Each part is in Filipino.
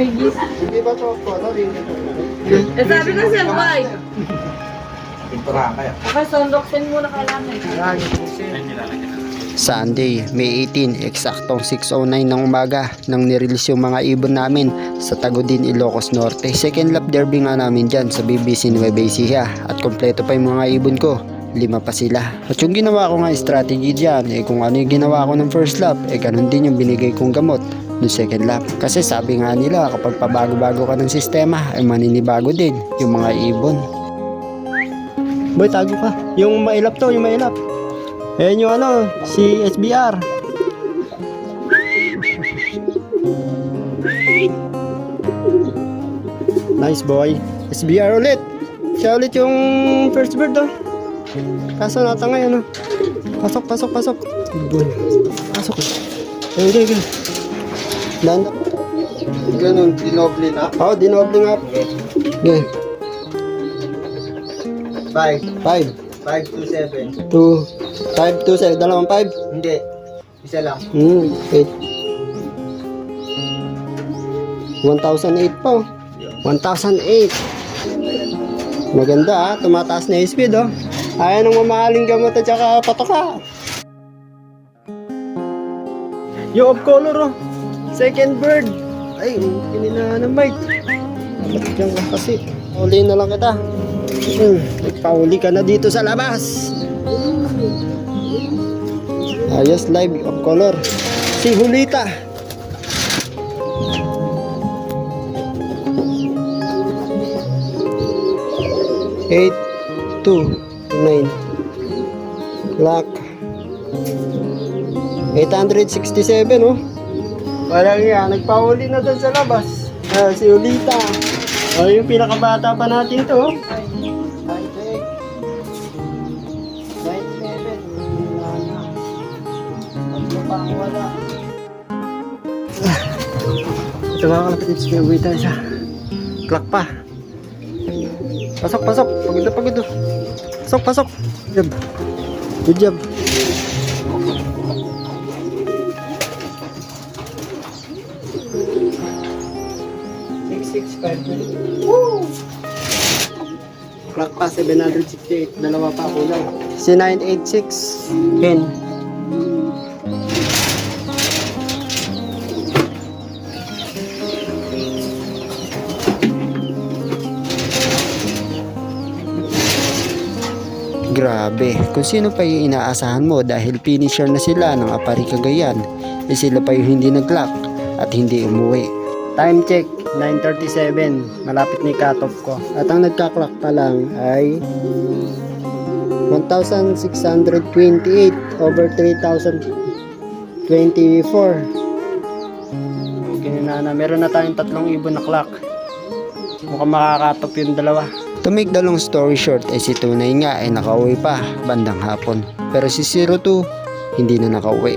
Migis. Di ba ito? Eh, sabi ko siya, why? Pintura kaya. Okay, sondoksin muna kailangan. Sunday, May 18, eksaktong 6:09 ng umaga nang nirelease yung mga ibon namin sa Tagudin, Ilocos Norte. Second lap derby nga namin dyan sa BBC Nueva Ecija at kompleto pa yung mga ibon ko. 5 pa sila. At yung ginawa ko nga strategy dyan, kung ano yung ginawa ko ng first lap, ganun din yung binigay kong gamot ng second lap. Kasi sabi nga nila, kapag pabago-bago ka ng sistema, maninibago din yung mga ibon. Boy, tago ka. Yung mailap to, yung mailap. Ayan yung ano, si SBR. Nice boy. SBR ulit. Siya ulit yung first bird oh. Kaso natangay ano. Pasok. Boy. Pasok. Okay. Landa. Ganun, dinoble na? Oo, dinoble nga. Okay. 5, 2, 7. Dalawang 5? Hindi. Isa lang. 8. 1,008 po. 1,008. Maganda tumataas na yung speed oh. Ayaw ng mamahaling gamot at saka patoka. Yung off color oh. Second bird. Ay, kinina ng mic. Dapat dyan ka kasi. Uli na lang kita. Nagpauli ka na dito sa labas. Ayos live of color. Si Hulita. Eight, 2, 9. Clock. 867 oh. Parang yan, nagpauli na doon sa labas. Si Hulita. Yung pinakabata pa natin to. Ito mga kalapatids, may uwi tayo siya. Clock pa. Pasok. Pagod oh. Pasok. Good job. Woo! Clock pa, 768. Dalawa pa kulang. Si 986. Hen. Grabe, kung sino pa yung inaasahan mo dahil finisher na sila ng Apari Cagayan, sila pa yung hindi nag-clock at hindi umuwi. Time check, 9:37, malapit na yung cut-off ko. At ang nagka-clock pa lang ay 1,628 over 3,024. Okay na, meron na tayong 3 ibon na clock. Mukhang makaka-top yung dalawa. To make the long story short, si Tunay nga ay nakauwi pa bandang hapon. Pero si 02 hindi na nakauwi.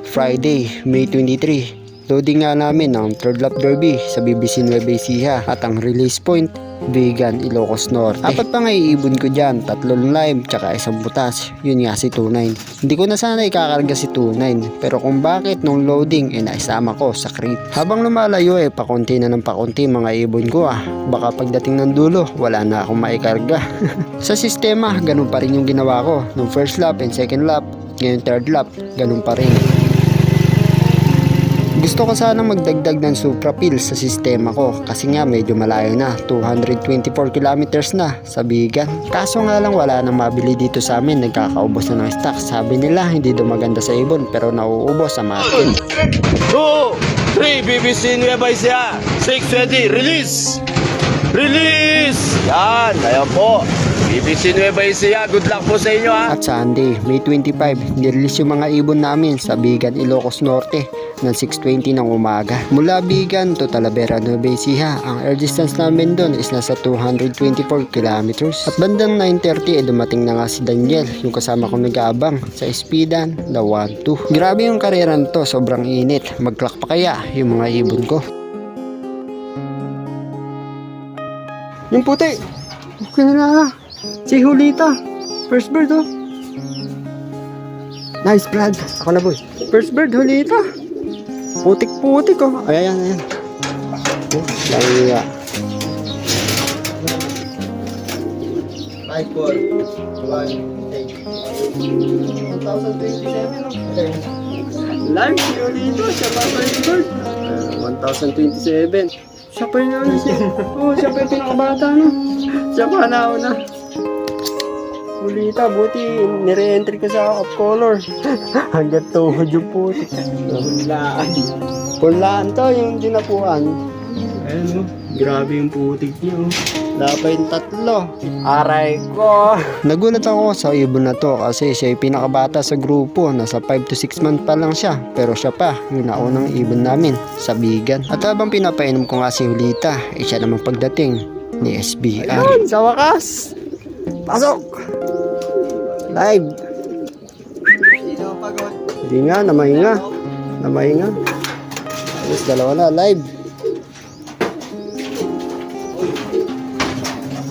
Friday, May 23. Loading nga namin ang third lap derby sa BBC Nueva Ecija at ang release point, Vegan, Ilocos Norte. 4 pa nga iibon ko dyan, 3 live tsaka 1 butas. Yun nga si 29. Hindi ko na sana ikakarga si 29, pero kung bakit nung loading naisama ko sa crate. Habang lumalayo pakunti na ng pakunti mga ibon ko baka pagdating ng dulo wala na akong maikarga. Sa sistema ganun pa rin yung ginawa ko nung first lap and second lap. Ngayon third lap ganun pa rin. Gusto ko sanang magdagdag ng Supra Pills sa sistema ko kasi nga medyo malayo na, 224 kilometers na sa Bigan. Kaso nga lang wala nang mabili dito sa amin, nagkakaubos na ng stock. Sabi nila hindi daw maganda sa ibon pero nauubos sa market. 2, 3, BBC Nueva Ecija, 6:20, release! Yan, ayan po. BBC Nueva Ecija, good luck po sa inyo At Sunday, May 25, nirelease yung mga ibon namin sa Bigan, Ilocos Norte ng 6:20 ng umaga. Mula Bigan to Talavera, Nueva Ecija, ang air distance namin doon is nasa 224 kilometers. At bandang 9:30 dumating na nga si Daniel, yung kasama kong nag-aabang sa speedan na 1-2. Grabe yung karera nito, sobrang init. Mag-clock pa kaya yung mga ibon ko? Yung puti, okay na. Si Hulita, first bird oh. Nice Brad, ako na boy. First bird Hulita. Putik-putik oh. Ayan. Lagi nga. 5, 4, 1, take. 1,027 no? Live siya dito, siya pa sa record. 1,027. Siya pa yung ano siya. Oo, siya pa yung pinakabata no. Siya pa nauna. Ulita, buti nire-entry ka sa up color. Hanggang tuhod yung puti. Punlaan to, yung dinapuan. Ayun no, grabe yung putik niya oh. Dapat yung 3. Aray ko. Nagulat ako sa ibon na to kasi siya yung pinakabata sa grupo. Nasa 5 to 6 months pa lang siya. Pero siya pa, yung naunang ibon namin sa bigan. At habang pinapainom ko nga si Julita, siya naman pagdating ni SBR. Ayun, sa wakas. Pasok! Live. Sino pagod? Hindi nga, namahinga. Namahinga. Alas, dalawa na, live.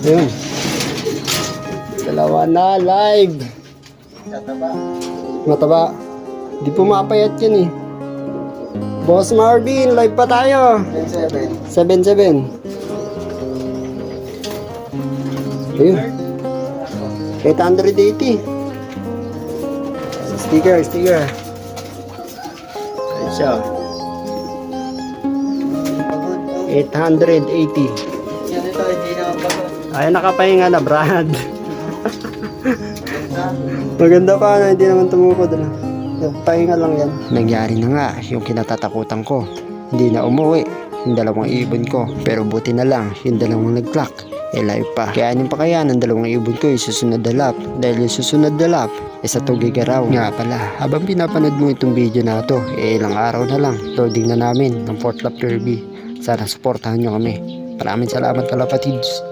Ayun. Dalawa na, live. Tataba. Mataba. Di pumapayat yan eh. Boss Marvin, live pa tayo. 7. 7-7. Ayun. 880. Sticker. Ayun siya. 880. Yan ito, hindi naman pagod. Ay, nakapahinga na, Brad. Maganda pa na, hindi naman tumukod na. Pahinga lang yan. Nangyari na nga yung kinatatakutan ko. Hindi na umuwi yung 2 ibon ko. Pero buti na lang yung 2 nag-clock. Live pa. Kayanin pa kaya ng 2 ibon ko yung susunod na lap. Dahil yung susunod na lap, sa Tugigaraw. Nga pala, habang pinapanood mo itong video na to, ilang araw na lang, loading na namin ng 4th lap derby. Sana supportahan nyo kami. Maraming salamat kalapatids.